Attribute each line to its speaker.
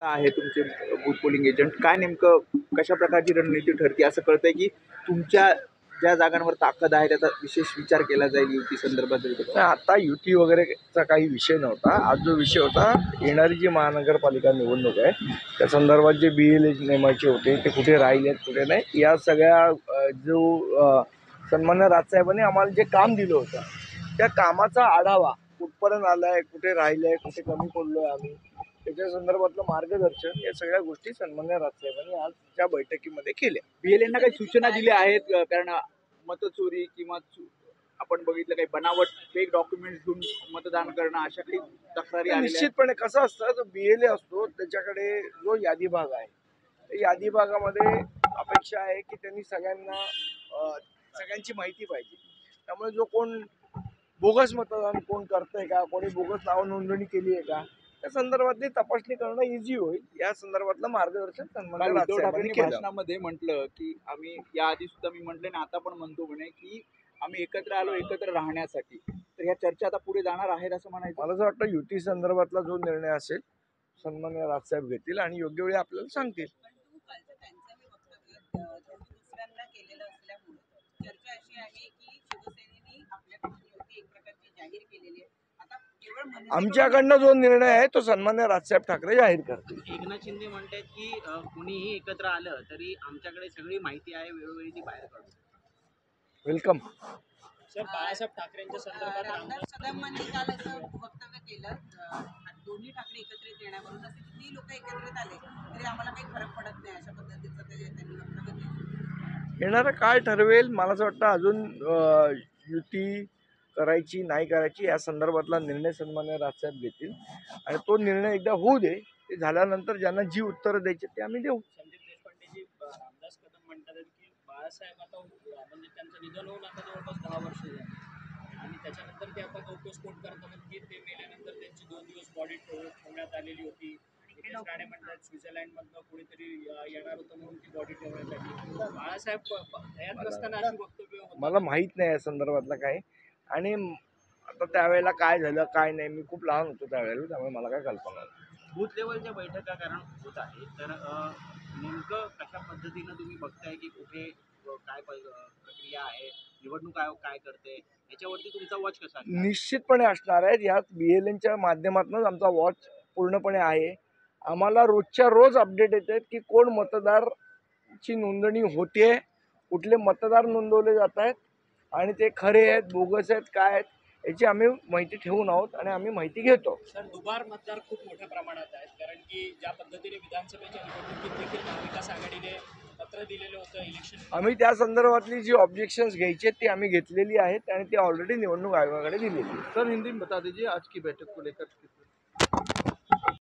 Speaker 1: आहे तुमचे booth polling agent काय नेमकं कशा प्रकारची रणनीती ठरते असं कळतंय की तुमच्या ज्या जागांवर ताकद आहे त्याचा विशेष विचार केला जाईल युती संदर्भात.
Speaker 2: आता युती वगैरेचा काही विषय नव्हता. आज जो विषय होता येणारी जी महानगरपालिका निवडणूक आहे त्या संदर्भात जे BLA नेमायचे होते ते कुठे राहिलेत कुठे नाही या सगळ्या जो सन्मान्य राजसाहेबांनी आम्हाला जे काम दिलं होतं त्या कामाचा आढावा कुठपर्यंत आलाय कुठे राहिलंय कुठे कमी पडलोय आम्ही त्याच्या संदर्भातलं मार्गदर्शन या सगळ्या गोष्टी सन्मान्य राजसाहेबांनी आज त्या बैठकीमध्ये केल्या.
Speaker 1: BLAंना काही सूचना दिल्या आहेत कारण मतचोरी किंवा आपण बघितलं काही बनावट फेक डॉक्युमेंट्स घेऊन मतदान करणं अशा काही तक्रारी आलेल्या आहेत.
Speaker 2: निश्चितपणे कसं असतं जो BLA असतो त्याच्याकडे जो यादी भाग आहे त्या यादी भागामध्ये अपेक्षा आहे की त्यांनी सगळ्यांना सगळ्यांची माहिती पाहिजे. त्यामुळे जो कोण बोगस मतदान कोण करतंय का कोणी बोगस नाव नोंदणी केली आहे का त्या संदर्भातली तपासणी करणं इझी होईल या संदर्भातलं मार्गदर्शन सन्माननीय
Speaker 1: उद्धव
Speaker 2: राजसाहेबांनी
Speaker 1: ठाकरेंनी
Speaker 2: केलं.
Speaker 1: भाषणामध्ये म्हटलं की आम्ही याआधी सुद्धा मी म्हटले ना आता पण म्हणतो म्हणे की आम्ही एकत्र आलो एकत्र राहण्यासाठी. तर ह्या चर्चा आता पुढे जाणार आहेत असं म्हणायचं.
Speaker 2: मला असं वाटतं युती संदर्भातला जो निर्णय असेल सन्माननीय राजसाहेब घेतील आणि योग्य वेळी आपल्याला सांगतील. आमच्याकडनं जो निर्णय आहे तो सन्माननीय राजसाहेब ठाकरे जाहीर करतील.
Speaker 3: एकनाथ शिंदे म्हणतात की कुणीही एकत्र आलं तरी आमच्याकडे सगळी माहिती आहे वेळोवेळी ती बाहेर काढू.
Speaker 2: वेलकम.
Speaker 4: सर बाळासाहेब ठाकरेंच्या संदर्भात
Speaker 5: रामदास कदमांनी काल असं वक्तव्य केलं दोन्ही ठाकरे एकत्रित येण्यावरून असे किती लोक एकत्रित आले तरी आम्हाला काही फरक पडत नाही अशा पद्धतीचं त्यांनी वक्तव्य केलं.
Speaker 2: येणारं काय ठरवेल मला असं वाटतं अजून युती करायची नाही करायची या संदर्भातला निर्णय सन्माननीय राजसाहेब घेतील आणि तो निर्णय एकदा होऊ दे ते झाल्यानंतर ज्यांना जी उत्तरं द्यायची ते आम्ही देऊ.
Speaker 4: संदीप देशपांडेजी रामदास कदम म्हणतात की बाळासाहेब आता म्हणजे त्यांचं निधन होऊन आता जवळपास 10 वर्ष झाली आणि त्याच्यानंतर ते आता घटस्फोट करतात की ते मेल्यानंतर त्यांची 2 दिवस बॉडी ठेवण्यात आलेली होती. नितेश राणे म्हणतात स्वित्झर्लंडमधनं कोणीतरी येणार होतं म्हणून ती बॉडी ठेवण्यात आली. बाळासाहेब हयात नसताना अशी वक्तव्य
Speaker 2: मला माहीत नाही या संदर्भातलं काय आणि आता त्यावेळेला काय झालं काय नाही मी खूप लहान होतो त्यावेळेला त्यामुळे मला काय कल्पना नाही.
Speaker 3: बूथ लेवलच्या बैठका कारण होत आहे तर नेमकं कशा पद्धतीनं तुम्ही बघताय की कुठे काय प्रक्रिया आहे निवडणूक आयोग काय करते याच्यावरती तुमचा वॉच कसा आहे?
Speaker 2: निश्चितपणे असणार आहे. यात BLAंच्या माध्यमातूनच आमचा वॉच पूर्णपणे आहे. आम्हाला रोजच्या रोज अपडेट येत आहेत की कोण मतदारची नोंदणी होते कुठले मतदार नोंदवले जात आहेत आणि ते खरे आहेत बोगस आहेत काय आहेत याची आम्ही माहिती ठेवून आहोत आणि आम्ही माहिती घेतो.
Speaker 4: सर दुबार मतदार खूप मोठ्या प्रमाणात आहेत कारण की ज्या पद्धतीने विधानसभेच्या निवडणुकीत देखील महाविकास आघाडीने पत्र दिलेलं होतं इलेक्शन
Speaker 2: आम्ही त्या संदर्भातली जी ऑब्जेक्शन्स घ्यायची आहेत ती आम्ही घेतलेली आहेत आणि ती ऑलरेडी निवडणूक आयोगाकडे दिलेली आहे.
Speaker 1: सर हिंदी में बता दीजिए आज की बैठक को लेकर